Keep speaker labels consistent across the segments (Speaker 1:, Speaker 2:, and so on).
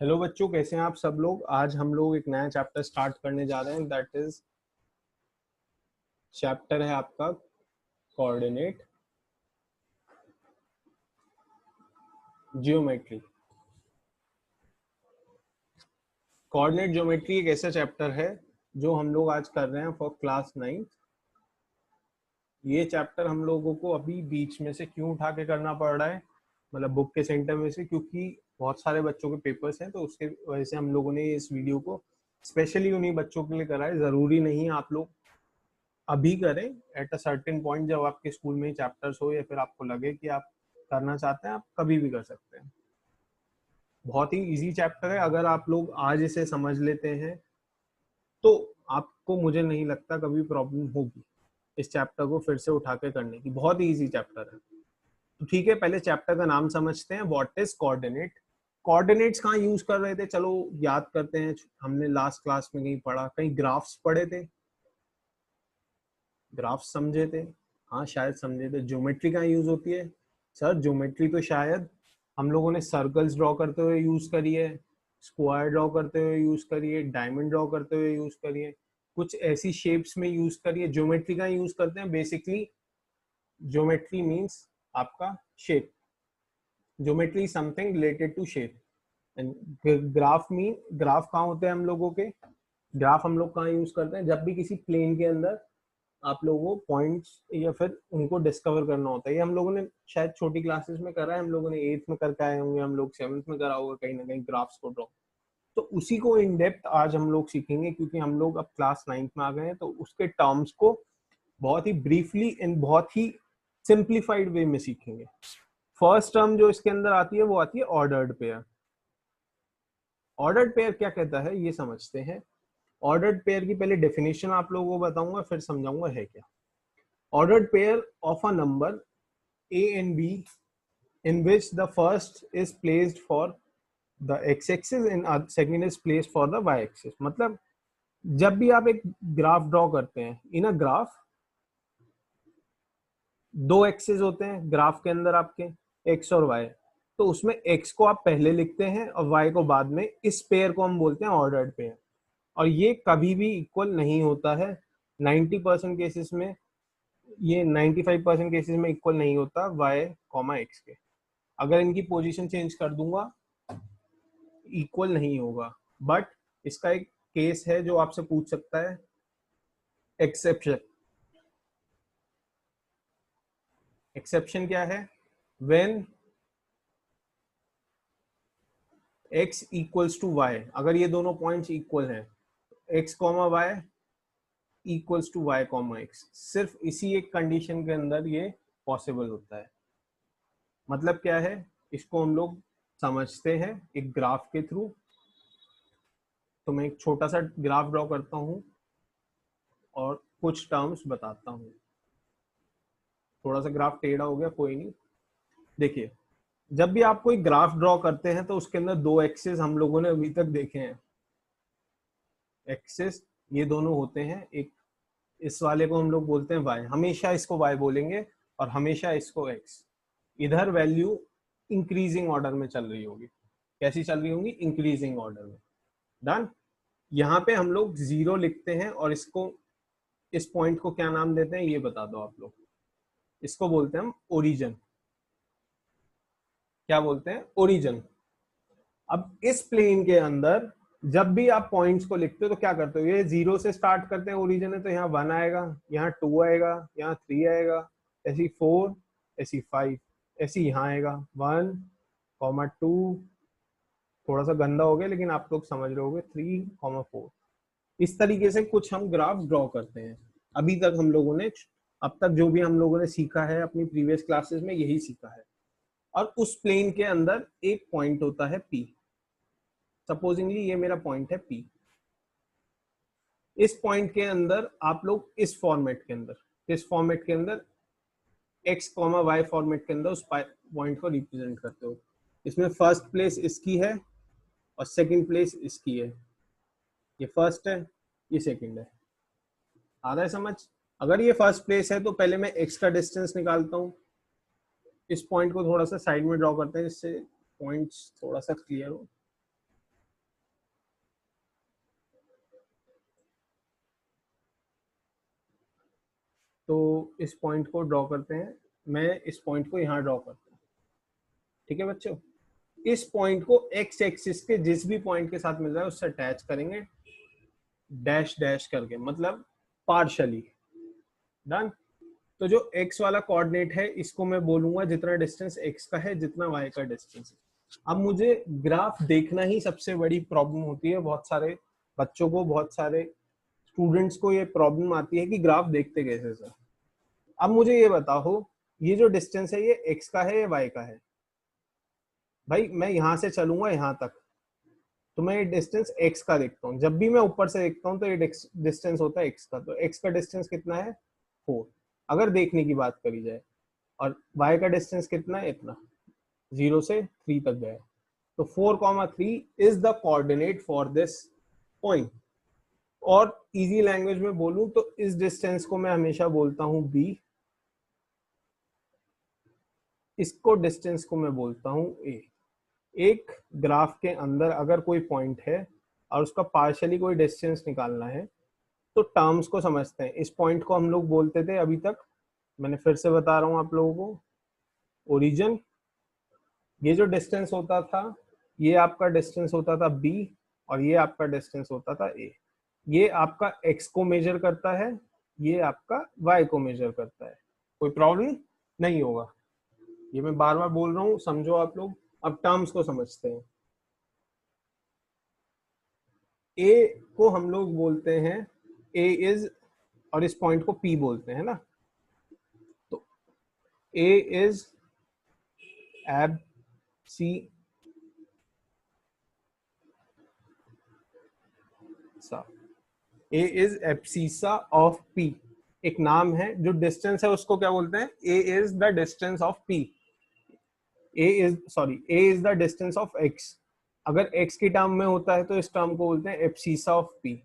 Speaker 1: Hello बच्चों, कैसे हैं आप सब लोग। आज हम लोग एक नया चैप्टर स्टार्ट करने जा रहे हैं। दैट इज चैप्टर है आपका कोऑर्डिनेट ज्योमेट्री। कोऑर्डिनेट ज्योमेट्री एक ऐसा चैप्टर है जो हम लोग आज कर रहे हैं फॉर क्लास 9। ये चैप्टर हम लोगों को अभी बीच में से क्यों उठा के करना पड़ रहा है, मतलब बुक के सेंटर में से, क्योंकि बहुत सारे बच्चों के पेपर्स हैं, तो उसके वजह से हम लोगों ने इस वीडियो को स्पेशली उन्हीं बच्चों के लिए करा है। ज़रूरी नहीं आप लोग अभी करें, एट अ सर्टेन पॉइंट जब आपके स्कूल में चैप्टर्स हो या फिर आपको लगे कि आप करना चाहते हैं, आप कभी भी कर सकते हैं। बहुत ही इजी चैप्टर है। अगर आप लोग आज इसे समझ लेते हैं तो आपको, मुझे नहीं लगता कभी प्रॉब्लम होगी इस चैप्टर को फिर से उठा के करने की। बहुत ही इजी चैप्टर है। तो ठीक है, पहले चैप्टर का नाम समझते हैं। What is coordinate. कोऑर्डिनेट्स कहाँ यूज कर रहे थे, चलो याद करते हैं। हमने लास्ट क्लास में कहीं पढ़ा, कहीं ग्राफ्स पढ़े थे, ग्राफ समझे थे। हाँ शायद समझे थे। ज्योमेट्री कहाँ यूज होती है सर? ज्योमेट्री तो शायद हम लोगों ने सर्कल्स ड्रॉ करते हुए यूज करी है, स्क्वायर ड्रॉ करते हुए यूज करी है, डायमंड ड्रॉ करते हुए यूज करी है, कुछ ऐसी शेप्स में यूज करी है। ज्योमेट्री का यूज करते हैं बेसिकली। ज्योमेट्री मीन्स आपका shape. Geometry something related to shape. And graph mean, graph कहाँ होते हैं हम लोगों के? ग्राफ हम लोग कहाँ यूज करते हैं? जब भी किसी प्लेन के अंदर आप लोगों को पॉइंट्स या फिर उनको डिस्कवर करना होता है। ये हम लोगों ने शायद छोटी क्लासेस में करा है, हम लोगों ने 8th में करके आए होंगे, हम लोग 7th में करा होगा कहीं ना कहीं ग्राफ्स को ड्रॉ। तो उसी को इन डेप्थ आज हम लोग सीखेंगे, क्योंकि हम लोग अब क्लास 9th में आ गए हैं। तो उसके टर्म्स को बहुत ही ब्रीफली एंड बहुत ही सिंप्लीफाइड वे में सीखेंगे। फर्स्ट टर्म जो इसके अंदर आती है वो आती है ऑर्डर्ड पेयर। ऑर्डर्ड पेयर क्या कहता है ये समझते हैं। ऑर्डर्ड पेयर की पहले डेफिनेशन आप लोगों को बताऊंगा, फिर समझाऊंगा है क्या। Ordered pair of a number a and b in which the first is placed for the x-axis and second is placed for the y-axis। मतलब जब भी आप एक ग्राफ ड्रॉ करते हैं, इन अ ग्राफ दो एक्सेस होते हैं ग्राफ के अंदर आपके, x और y। तो उसमें x को आप पहले लिखते हैं और y को बाद में। इस पेयर को हम बोलते हैं ऑर्डर्ड पेयर। और ये कभी भी इक्वल नहीं होता है। 90% केसेस में, ये 95% केसेस में इक्वल नहीं होता y, x के। अगर इनकी पोजीशन चेंज कर दूंगा इक्वल नहीं होगा। बट इसका एक केस है जो आपसे पूछ सकता है, एक्सेप्शन। एक्सेप्शन क्या है? When x equals to y, अगर ये दोनों पॉइंट्स इक्वल हैं, x comma y equals to y comma x, सिर्फ इसी एक कंडीशन के अंदर ये पॉसिबल होता है। मतलब क्या है, इसको हम लोग समझते हैं एक ग्राफ के थ्रू। तो मैं एक छोटा सा ग्राफ ड्रॉ करता हूँ और कुछ टर्म्स बताता हूँ। थोड़ा सा ग्राफ टेढ़ा हो गया, कोई नहीं। देखिए, जब भी आप कोई ग्राफ ड्रॉ करते हैं तो उसके अंदर दो एक्सिस हम लोगों ने अभी तक देखे हैं। एक्सिस ये दोनों होते हैं। एक इस वाले को हम लोग बोलते हैं y, हमेशा इसको y बोलेंगे, और हमेशा इसको x। इधर वैल्यू इंक्रीजिंग ऑर्डर में चल रही होगी। कैसी चल रही होगी? इंक्रीजिंग ऑर्डर में। डन। यहाँ पे हम लोग 0 लिखते हैं और इसको, इस पॉइंट को क्या नाम देते हैं ये बता दो आप लोग। इसको बोलते हैं हम ओरिजिन। क्या बोलते हैं? ओरिजिन। अब इस प्लेन के अंदर जब भी आप पॉइंट्स को लिखते हो तो क्या करते हो? ये 0 से स्टार्ट करते हैं, ओरिजिन है तो यहाँ 1 आएगा, यहाँ 2 आएगा, यहाँ 3 आएगा, ऐसी 4, ऐसी 5, ऐसी यहाँ आएगा 1, 2। थोड़ा सा गंदा हो गया लेकिन आप लोग समझ रहे होगे, 3, 4। इस तरीके से कुछ हम ग्राफ ड्रॉ करते हैं। अभी तक हम लोगों ने, अब तक जो भी हम लोगों ने सीखा है अपनी प्रीवियस क्लासेस में, यही सीखा है। और उस प्लेन के अंदर एक पॉइंट होता है P। सपोजिंगली ये मेरा पॉइंट है P। इस पॉइंट के अंदर आप लोग इस फॉर्मेट के अंदर, इस फॉर्मेट के अंदर x, y फॉर्मेट के अंदर उस पॉइंट को रिप्रेजेंट करते हो। इसमें फर्स्ट प्लेस इसकी है और सेकंड प्लेस इसकी है। ये फर्स्ट है, ये सेकंड है। आ रहा है समझ? अगर ये फर्स्ट प्लेस है तो पहले मैं x का डिस्टेंस निकालता हूँ। इस पॉइंट को थोड़ा सा साइड में ड्रॉ करते हैं जिससे पॉइंट्स थोड़ा सा क्लियर हो। तो इस पॉइंट को ड्रॉ करते हैं, मैं इस पॉइंट को यहाँ ड्रॉ करता हूँ। ठीक है बच्चों, इस पॉइंट को एक्स एक्सिस के जिस भी पॉइंट के साथ मिल रहा है उससे अटैच करेंगे डैश डैश करके, मतलब पार्शली। डन। तो जो x वाला कोऑर्डिनेट है इसको मैं बोलूंगा जितना डिस्टेंस x का है जितना y का डिस्टेंस है। अब मुझे ग्राफ देखना ही सबसे बड़ी प्रॉब्लम होती है, बहुत सारे बच्चों को, बहुत सारे स्टूडेंट्स को ये प्रॉब्लम आती है कि ग्राफ देखते कैसे सर। अब मुझे ये बताओ, ये जो डिस्टेंस है ये x का है या y का है? भाई मैं यहां से चलूंगा यहां तक तो मैं ये डिस्टेंस x का देखता हूँ, जब भी मैं ऊपर से देखता हूँ तो ये डिस्टेंस होता है x का। तो x का डिस्टेंस कितना है? 4 अगर देखने की बात करी जाए, और y का डिस्टेंस कितना है? इतना, 0 से 3 तक गया। तो 4,3 is the coordinate for this point. और इजी लैंग्वेज में बोलूं तो इस डिस्टेंस को मैं हमेशा बोलता हूं b, इसको डिस्टेंस को मैं बोलता हूं a। एक ग्राफ के अंदर अगर कोई पॉइंट है और उसका पार्शियली कोई डिस्टेंस निकालना है तो टर्म्स को समझते हैं। इस पॉइंट को हम लोग बोलते थे अभी तक, मैंने फिर से बता रहा हूं आप लोगों को, ओरिजिन। ये जो डिस्टेंस होता था ये आपका डिस्टेंस होता था b, और ये आपका डिस्टेंस होता था a। ये आपका x को मेजर करता है, ये आपका y को मेजर करता है। कोई प्रॉब्लम नहीं होगा, ये मैं बार बार बोल रहा हूँ, समझो आप लोग। अब टर्म्स को समझते हैं। a को हम लोग बोलते हैं a इज, और इस पॉइंट को p बोलते हैं ना, तो a इज एब सी सा, a is abscissa of p। एक नाम है, जो डिस्टेंस है उसको क्या बोलते हैं? a is the distance of p, a is the distance of x। अगर x की टर्म में होता है तो इस टर्म को बोलते हैं एब्सिसा ऑफ p।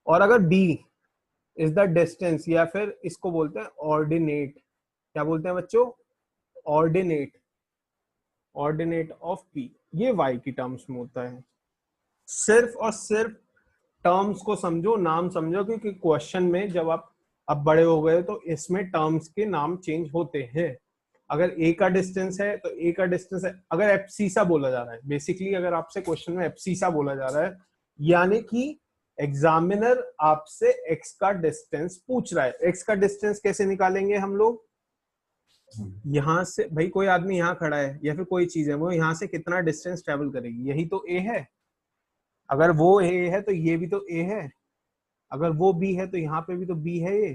Speaker 1: और अगर b इज द डिस्टेंस, या फिर इसको बोलते हैं ऑर्डिनेट। क्या बोलते हैं बच्चों? Ordinate, ordinate of p। ये y की टर्म्स में होता है। सिर्फ और सिर्फ टर्म्स को समझो, नाम समझो, क्योंकि क्वेश्चन में जब आप अब बड़े हो गए तो इसमें टर्म्स के नाम चेंज होते हैं। अगर a का डिस्टेंस है तो a का डिस्टेंस है, अगर एब्सिसा बोला जा रहा है, बेसिकली अगर आपसे क्वेश्चन में एब्सिसा बोला जा रहा है, यानी कि एग्जामिनर आपसे x का डिस्टेंस पूछ रहा है। x का डिस्टेंस कैसे निकालेंगे हम लोग? यहां से, भाई कोई आदमी यहाँ खड़ा है या फिर कोई चीज है, वो यहाँ से कितना डिस्टेंस ट्रेवल करेगी, यही तो a है। अगर वो a है तो ये भी तो a है, अगर वो b है तो यहाँ पे भी तो b है। ये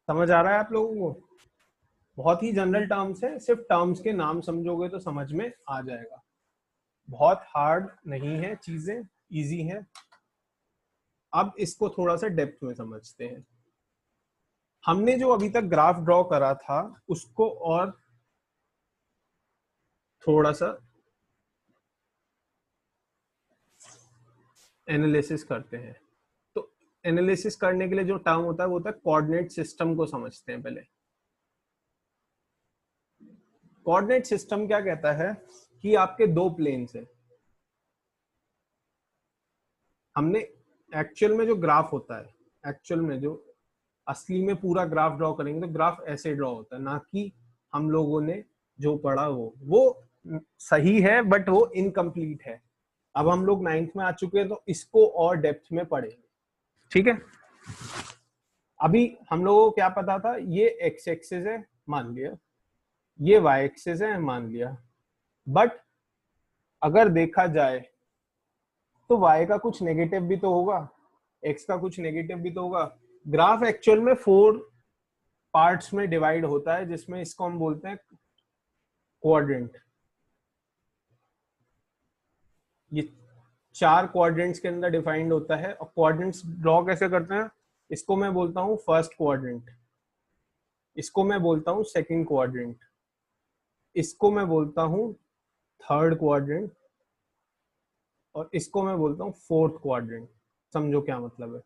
Speaker 1: समझ आ रहा है आप लोगों को? बहुत ही जनरल टर्म्स है, सिर्फ टर्म्स के नाम समझोगे तो समझ में आ जाएगा। बहुत हार्ड नहीं है, चीजें इजी है। अब इसको थोड़ा सा डेप्थ में समझते हैं। हमने जो अभी तक ग्राफ ड्रॉ करा था उसको और थोड़ा सा एनालिसिस करते हैं। तो एनालिसिस करने के लिए जो टर्म होता है वो होता है कोऑर्डिनेट सिस्टम को समझते हैं पहले। कोऑर्डिनेट सिस्टम क्या कहता है कि आपके दो प्लेन्स हैं। हमने एक्चुअल में जो ग्राफ होता है, एक्चुअल में जो असली में पूरा ग्राफ ड्रॉ करेंगे तो ग्राफ ऐसे ड्रॉ होता है, ना कि हम लोगों ने जो पढ़ा वो सही है बट वो इनकम्प्लीट है। अब हम लोग 9th में आ चुके हैं तो इसको और डेप्थ में पढ़ेंगे। ठीक है, अभी हम लोगों को क्या पता था? ये एक्स एक्सिस है मान लिया, ये वाई एक्सिस है मान लिया, बट अगर देखा जाए तो y का कुछ नेगेटिव भी तो होगा, x का कुछ नेगेटिव भी तो होगा। ग्राफ एक्चुअल में 4 पार्ट्स में डिवाइड होता है, जिसमें इसको हम बोलते हैं क्वाड्रेंट। ये 4 क्वाड्रेंट्स के अंदर डिफाइंड होता है। और क्वाड्रेंट्स ड्रॉ कैसे करते हैं? इसको मैं बोलता हूं फर्स्ट क्वाड्रेंट, इसको मैं बोलता हूं सेकंड क्वाड्रेंट, इसको मैं बोलता हूं थर्ड क्वाड्रेंट, और इसको मैं बोलता हूं फोर्थ क्वाड्रेंट। समझो क्या मतलब है?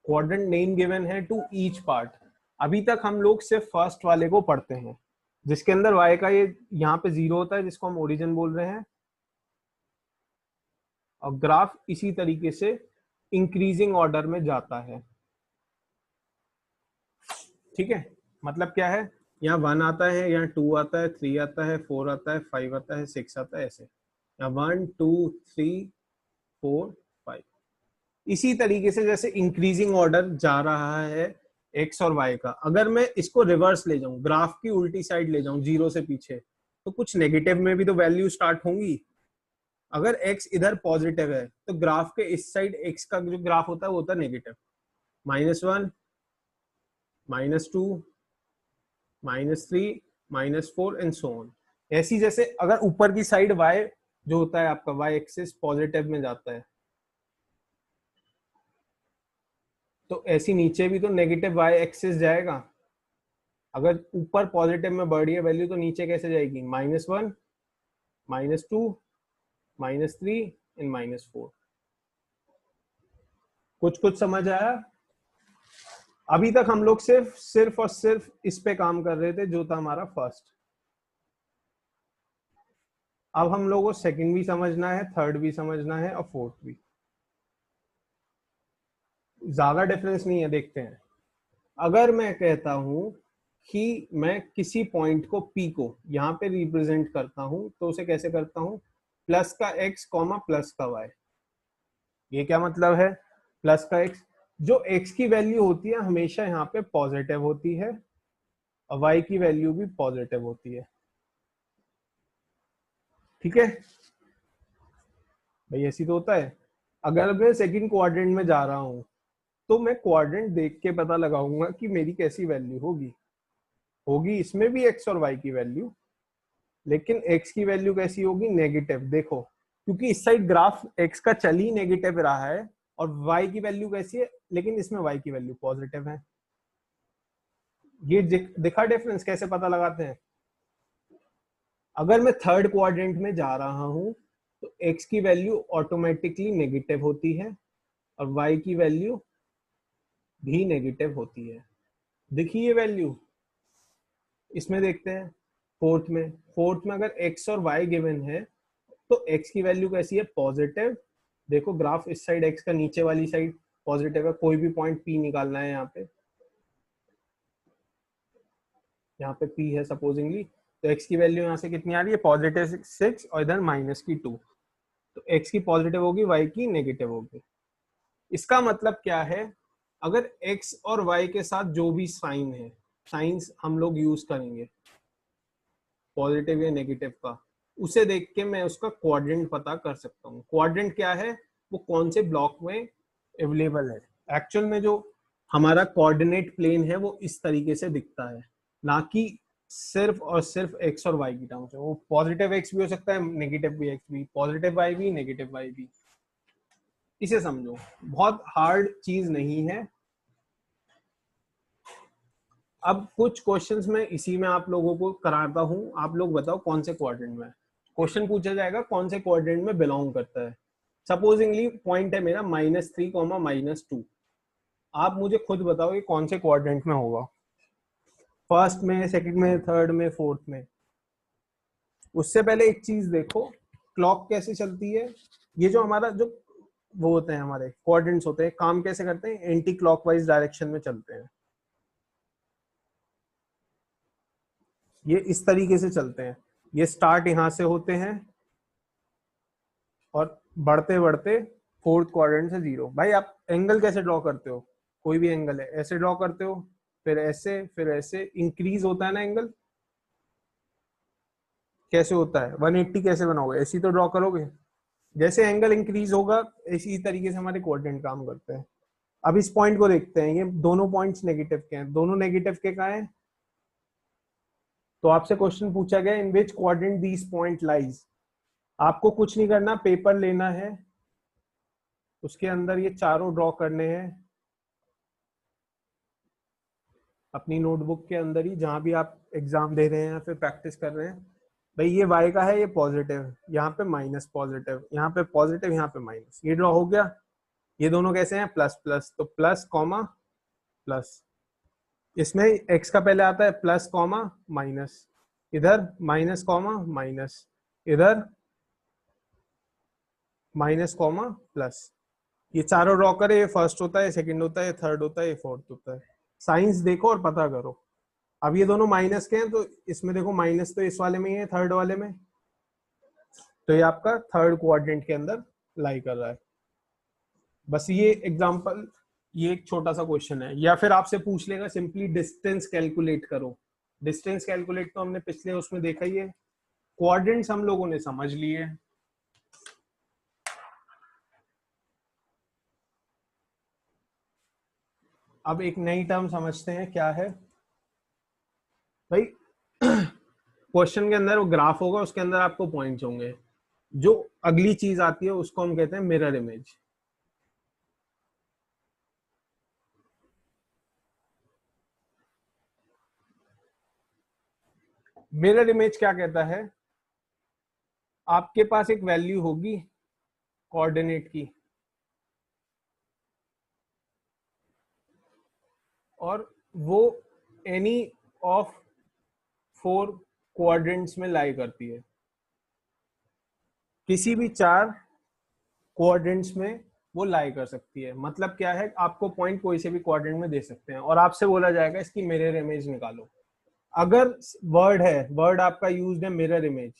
Speaker 1: क्वाड्रेंट नेम गिवन है टू ईच पार्ट। अभी तक हम लोग सिर्फ फर्स्ट वाले को पढ़ते हैं, जिसके अंदर y का ये यहाँ पे 0 होता है, जिसको हम ओरिजिन बोल रहे हैं। और ग्राफ इसी तरीके से इंक्रीजिंग ऑर्डर में जाता है। ठीक है, मतलब क्या है, यहाँ 1 आता है, यहाँ 2 आता है, 3 आता है, 4 आता है, 5 आता है, 6 आता है, ऐसे यहाँ 1 2 3 4 5। इसी तरीके से जैसे इंक्रीजिंग ऑर्डर जा रहा है एक्स और वाई का, अगर मैं इसको रिवर्स ले जाऊं, ग्राफ की उल्टी साइड ले जाऊं, जीरो से पीछे, तो कुछ नेगेटिव में भी तो वैल्यू स्टार्ट होंगी। अगर एक्स इधर पॉजिटिव है तो ग्राफ के इस साइड एक्स का जो ग्राफ होता है वो होता है नेगेटिव, -1 -2 -3 -4 एंड सो ऑन। ऐसी जैसे अगर ऊपर की साइड वाई जो होता है आपका वाई एक्सिस पॉजिटिव में जाता है, तो ऐसी नीचे भी तो नेगेटिव वाई एक्सिस जाएगा। अगर ऊपर पॉजिटिव में बढ़ रही है वैल्यू तो नीचे कैसे जाएगी, -1 -2 -3 एंड -4। कुछ कुछ समझ आया? अभी तक हम लोग सिर्फ और सिर्फ इस पे काम कर रहे थे जो था हमारा फर्स्ट। अब हम लोगों को सेकंड भी समझना है, थर्ड भी समझना है और फोर्थ भी। ज्यादा डिफरेंस नहीं है, देखते हैं। अगर मैं कहता हूं कि मैं किसी पॉइंट को P को यहाँ पे रिप्रेजेंट करता हूं, तो उसे कैसे करता हूं, प्लस का x कॉमा प्लस का y। ये क्या मतलब है, प्लस का x, जो x की वैल्यू होती है हमेशा यहाँ पे पॉजिटिव होती है और y की वैल्यू भी पॉजिटिव होती है। ठीक है भाई, ऐसी तो होता है। अगर मैं सेकंड क्वाड्रेंट में जा रहा हूं तो मैं क्वाड्रेंट देख के पता लगाऊंगा कि मेरी कैसी वैल्यू होगी। होगी इसमें भी x और y की वैल्यू, लेकिन x की वैल्यू कैसी होगी, नेगेटिव। देखो, क्योंकि इस साइड ग्राफ x का चल ही नेगेटिव रहा है, और y की वैल्यू कैसी है, लेकिन इसमें y की वैल्यू पॉजिटिव है। ये दिखा डिफरेंस, कैसे पता लगाते हैं। अगर मैं थर्ड क्वाड्रेंट में जा रहा हूं तो x की वैल्यू ऑटोमेटिकली नेगेटिव होती है और y की वैल्यू भी नेगेटिव होती है। देखिए ये वैल्यू, इसमें देखते हैं फोर्थ में अगर x और y गिवन है तो x की वैल्यू कैसी है, पॉजिटिव। देखो ग्राफ इस साइड x का नीचे वाली साइड पॉजिटिव है, कोई भी पॉइंट P निकालना है यहाँ पे P है सपोजिंगली, तो x की वैल्यू यहाँ से कितनी आ रही है, +6 और इधर -2। तो x की पॉजिटिव होगी, y की नेगेटिव होगी। इसका मतलब क्या है, अगर x और y के साथ जो भी साइन है, साइंस हम लोग यूज करेंगे पॉजिटिव या नेगेटिव का, उसे देख के मैं उसका क्वाड्रेंट पता कर सकता हूँ। क्वाड्रेंट क्या है, वो कौन से ब्लॉक में अवेलेबल है। एक्चुअल में जो हमारा कोऑर्डिनेट प्लेन है वो इस तरीके से दिखता है, ना कि सिर्फ और सिर्फ x और y की टर्म्स है। वो पॉजिटिव x भी हो सकता है, नेगेटिव भी x भी, पॉजिटिव y भी, नेगेटिव y भी। इसे समझो, बहुत हार्ड चीज नहीं है। अब कुछ क्वेश्चंस में इसी में आप लोगों को कराता हूं, आप लोग बताओ कौन से क्वाड्रेंट में। क्वेश्चन पूछा जाएगा कौन से क्वाड्रेंट में बिलोंग करता है। सपोजिंगली पॉइंट है मेरा -3, -2। आप मुझे खुद बताओ ये कौन से क्वाड्रेंट में होगा, फर्स्ट में, सेकंड में, थर्ड में, फोर्थ में। उससे पहले एक चीज देखो, क्लॉक कैसे चलती है। ये जो हमारा जो वो होते हैं हमारे क्वाड्रेंट्स होते हैं, काम कैसे करते हैं, एंटी क्लॉकवाइज डायरेक्शन में चलते हैं। ये इस तरीके से चलते हैं, ये स्टार्ट यहां से होते हैं और बढ़ते बढ़ते फोर्थ क्वाड्रेंट से 0। भाई आप एंगल कैसे ड्रॉ करते हो, कोई भी एंगल है ऐसे ड्रॉ करते हो, फिर ऐसे, फिर ऐसे, इंक्रीज होता है ना एंगल, कैसे होता है, 180 कैसे बनाओगे, ऐसी तो ड्रॉ करोगे। जैसे एंगल इंक्रीज होगा इसी तरीके से हमारे क्वाड्रेंट काम करते हैं। अब इस पॉइंट को देखते हैं, ये दोनों पॉइंट्स नेगेटिव के हैं, दोनों नेगेटिव के कहाँ हैं। तो आपसे क्वेश्चन पूछा गया, in which quadrant this point lies. आपको कुछ नहीं करना, पेपर लेना है, उसके अंदर ये चारों ड्रॉ करने हैं अपनी नोटबुक के अंदर ही, जहां भी आप एग्जाम दे रहे हैं या फिर प्रैक्टिस कर रहे हैं। भाई ये y का है, ये पॉजिटिव, यहाँ पे माइनस पॉजिटिव, यहाँ पे पॉजिटिव, यहाँ पे माइनस, ये ड्रॉ हो गया। ये दोनों कैसे हैं, प्लस प्लस, तो प्लस कॉमा प्लस। इसमें x का पहले आता है प्लस कॉमा माइनस, इधर माइनस कॉमा माइनस, इधर माइनस कॉमा प्लस। ये चारों ड्रॉ करे, ये फर्स्ट होता है, सेकंड होता है, थर्ड होता है, ये फोर्थ होता है। साइंस देखो और पता करो। अब ये दोनों माइनस के हैं, तो इसमें देखो माइनस तो इस वाले में ही है, थर्ड वाले में, तो ये आपका थर्ड क्वाड्रेंट के अंदर लाई कर रहा है। बस ये एग्जांपल, ये एक छोटा सा क्वेश्चन है। या फिर आपसे पूछ लेगा सिंपली डिस्टेंस कैलकुलेट करो। डिस्टेंस कैलकुलेट तो हमने पिछले उसमें देखा ही है। क्वाड्रेंट्स हम लोगों ने समझ लिए। अब एक नई टर्म समझते हैं, क्या है भाई। क्वेश्चन के अंदर वो ग्राफ होगा, उसके अंदर आपको पॉइंट्स होंगे। जो अगली चीज आती है उसको हम कहते हैं मिरर इमेज। मिरर इमेज क्या कहता है, आपके पास एक वैल्यू होगी कोऑर्डिनेट की, और वो एनी ऑफ 4 क्वाड्रेंट्स में लाई करती है। किसी भी 4 क्वाड्रेंट्स में वो लाई कर सकती है। मतलब क्या है, आपको पॉइंट कोई से भी क्वाड्रेंट में दे सकते हैं, और आपसे बोला जाएगा इसकी मिरर इमेज निकालो। अगर वर्ड है, वर्ड आपका यूज्ड है मिरर इमेज,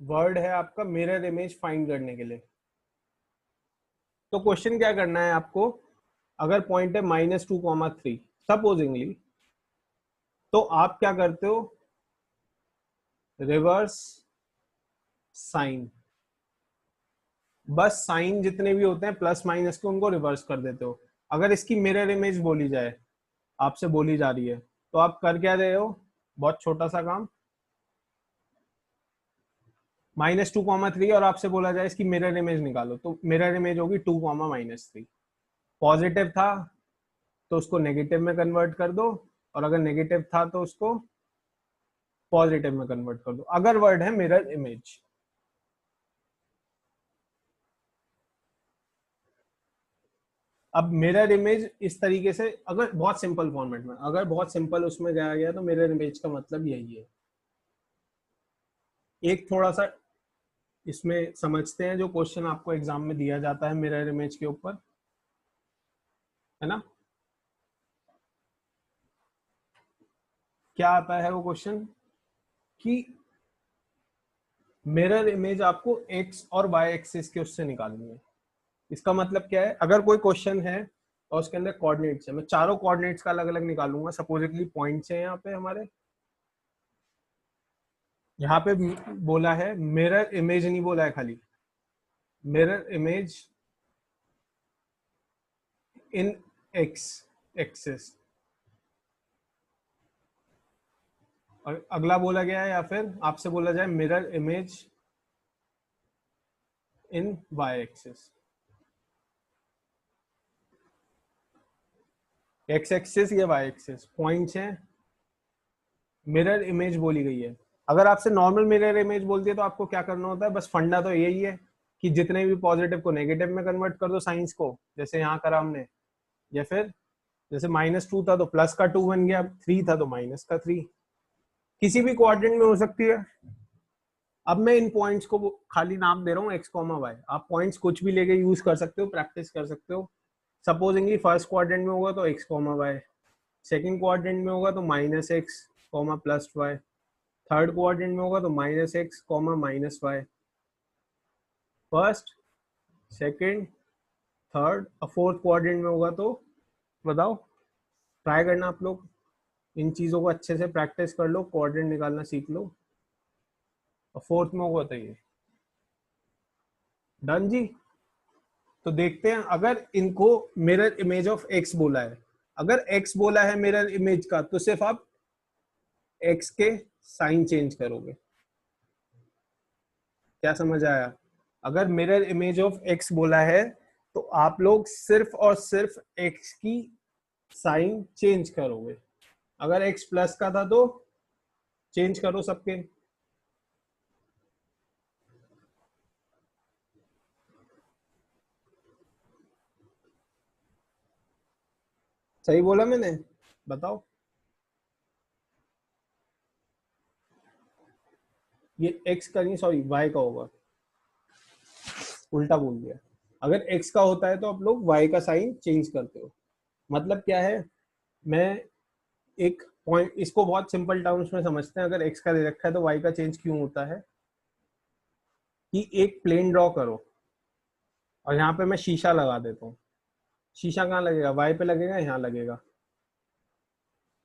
Speaker 1: वर्ड है आपका मिरर इमेज फाइंड करने के लिए। तो क्वेश्चन क्या करना है आपको, अगर पॉइंट है -2,3 सपोजिंगली, तो आप क्या करते हो, रिवर्स साइन। बस साइन जितने भी होते हैं प्लस माइनस के, उनको रिवर्स कर देते हो। अगर इसकी मिरर इमेज बोली जाए, आपसे बोली जा रही है, तो आप कर क्या रहे हो, बहुत छोटा सा काम, -2,3, और आपसे बोला जाए इसकी मिरर इमेज निकालो, तो मिरर इमेज होगी 2,-3। पॉजिटिव था तो उसको नेगेटिव में कन्वर्ट कर दो, और अगर नेगेटिव था तो उसको पॉजिटिव में कन्वर्ट कर दो, अगर वर्ड है मिरर इमेज। अब मिरर इमेज इस तरीके से, अगर बहुत सिंपल फॉर्मेट में, अगर बहुत सिंपल उसमें जाया गया, तो मिरर इमेज का मतलब यही है। एक थोड़ा सा इसमें समझते हैं, जो क्वेश्चन आपको एग्जाम में दिया जाता है मिरर इमेज के ऊपर, है ना। क्या आता है वो क्वेश्चन, कि मिरर इमेज आपको एक्स और वाई एक्सिस के उससे निकालनी है। इसका मतलब क्या है, अगर कोई क्वेश्चन है और उसके अंदर कोऑर्डिनेट्स है, मैं चारों कोऑर्डिनेट्स का अलग अलग निकालूंगा। सपोजिटली पॉइंट्स है यहाँ पे हमारे, यहाँ पे बोला है मिरर इमेज, नहीं बोला है खाली मिरर इमेज इन एक्स एक्सिस, और अगला बोला गया है, या फिर आपसे बोला जाए mirror image in Y axis. X axis या वाई एक्सिस, पॉइंट्स हैं, मिरर इमेज बोली गई है। अगर आपसे नॉर्मल मिरर इमेज बोलती है, तो आपको क्या करना होता है, बस फंडा तो यही है कि जितने भी पॉजिटिव को नेगेटिव में कन्वर्ट कर दो साइंस को, जैसे यहाँ करा हमने। या फिर जैसे -2 था तो प्लस का 2 बन गया, 3 था तो माइनस का 3। किसी भी क्वाड्रेंट में हो सकती है। अब मैं इन पॉइंट्स को खाली नाम दे रहा हूँ एक्स कॉमा वाई, आप पॉइंट्स कुछ भी लेके यूज कर सकते हो, प्रैक्टिस कर सकते हो। सपोजिंगली फर्स्ट क्वाड्रेंट में होगा तो X comma Y, second quadrant में होगा तो -x comma +y, third quadrant में होगा तो -x comma -y। First, second, third, और फोर्थ क्वाड्रेंट में होगा तो बताओ। ट्राई करना आप लोग, इन चीज़ों को अच्छे से प्रैक्टिस कर लो, क्वाड्रेंट निकालना सीख लो। और फोर्थ में होगा तो ये। डन जी। तो देखते हैं, अगर इनको मिरर इमेज ऑफ एक्स बोला है, अगर एक्स बोला है मिरर इमेज का, तो सिर्फ आप एक्स के साइन चेंज करोगे। क्या समझ आया, अगर मिरर इमेज ऑफ एक्स बोला है, तो आप लोग सिर्फ और सिर्फ एक्स की साइन चेंज करोगे। अगर एक्स प्लस का था तो चेंज करो सबके। सही बोला मैंने, बताओ। ये एक्स का नहीं, सॉरी वाई का होगा, उल्टा बोल दिया। अगर x का होता है तो आप लोग y का साइन चेंज करते हो। मतलब क्या है, मैं एक पॉइंट, इसको बहुत सिंपल टर्म्स में समझते हैं। अगर x का दे रखा है तो y का चेंज क्यों होता है, कि एक प्लेन ड्रॉ करो और यहाँ पे मैं शीशा लगा देता हूँ। शीशा कहाँ लगेगा, y पे लगेगा, यहाँ लगेगा।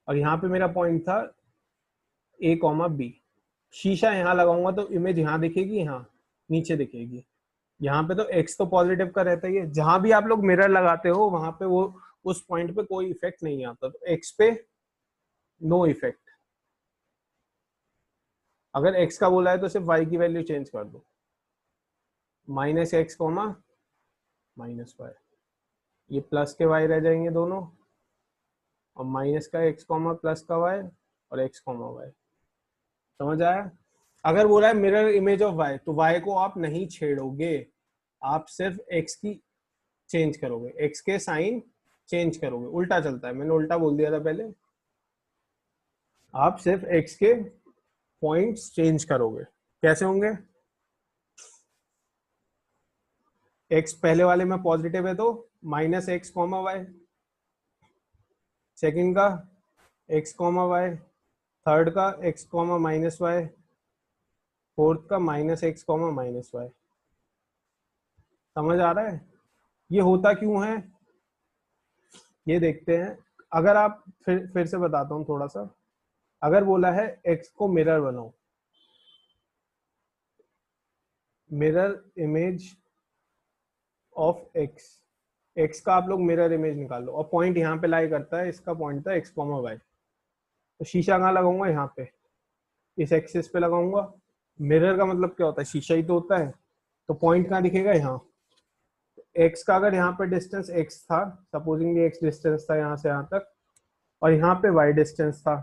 Speaker 1: और यहाँ पे मेरा पॉइंट था a कॉमा बी। शीशा यहाँ लगाऊंगा तो इमेज यहाँ दिखेगी, यहाँ नीचे दिखेगी। यहाँ पे तो x तो पॉजिटिव का रहता ही है। जहां भी आप लोग मिरर लगाते हो वहां पे वो उस पॉइंट पे कोई इफेक्ट नहीं आता, तो x पे नो इफेक्ट। अगर x का बोला है तो सिर्फ y की वैल्यू चेंज कर दो, minus x comma minus Y. ये प्लस के y रह जाएंगे दोनों, और माइनस का x कॉमा प्लस का y, और x कॉमा y। समझ आया? अगर बोला है मिरर इमेज ऑफ y, तो y को आप नहीं छेड़ोगे, आप सिर्फ x की चेंज करोगे, x के साइन चेंज करोगे। उल्टा चलता है, मैंने उल्टा बोल दिया था पहले। आप सिर्फ x के पॉइंट्स चेंज करोगे। कैसे होंगे, x पहले वाले में पॉजिटिव है तो minus x comma Y, second का x कॉमा वाई, थर्ड का x comma minus y, fourth का minus x comma minus y. समझ आ रहा है? ये होता क्यों है, ये देखते हैं। अगर आप फिर से बताता हूँ थोड़ा सा। अगर बोला है x को मिरर बनाओ, mirror image of x, x का आप लोग मिरर इमेज निकाल लो, और पॉइंट यहाँ पे लाई करता है, इसका पॉइंट था x कॉमा वाई। तो शीशा कहाँ लगाऊंगा, यहाँ पे इस एक्सिस पे लगाऊंगा। मिरर का मतलब क्या होता है, शीशा ही तो होता है। तो पॉइंट कहाँ दिखेगा, यहाँ। x का अगर यहाँ पे डिस्टेंस x था, सपोजिंग x डिस्टेंस था यहाँ से यहाँ तक, और यहाँ पे y डिस्टेंस था,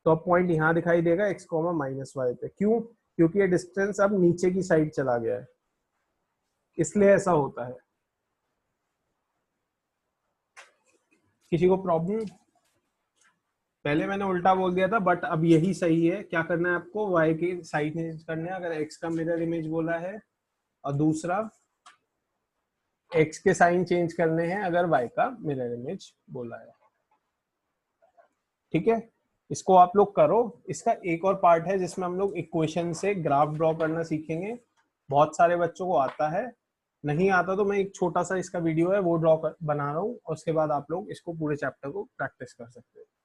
Speaker 1: तो अब पॉइंट यहाँ दिखाई देगा x कॉमा माइनस वाई पे। क्यों? क्योंकि ये डिस्टेंस अब नीचे की साइड चला गया है, इसलिए ऐसा होता है। किसी को प्रॉब्लम? पहले मैंने उल्टा बोल दिया था, बट अब यही सही है। क्या करना है आपको, y की साइड चेंज करना है अगर x का मिरर इमेज बोला है, और दूसरा x के साइन चेंज करने हैं अगर y का मिरर इमेज बोला है। ठीक है, इसको आप लोग करो। इसका एक और पार्ट है जिसमें हम लोग इक्वेशन से ग्राफ ड्रॉ करना सीखेंगे। बहुत सारे बच्चों को आता है, नहीं आता तो मैं एक छोटा सा इसका वीडियो है वो बना रहा हूँ, और उसके बाद आप लोग इसको पूरे चैप्टर को प्रैक्टिस कर सकते हो।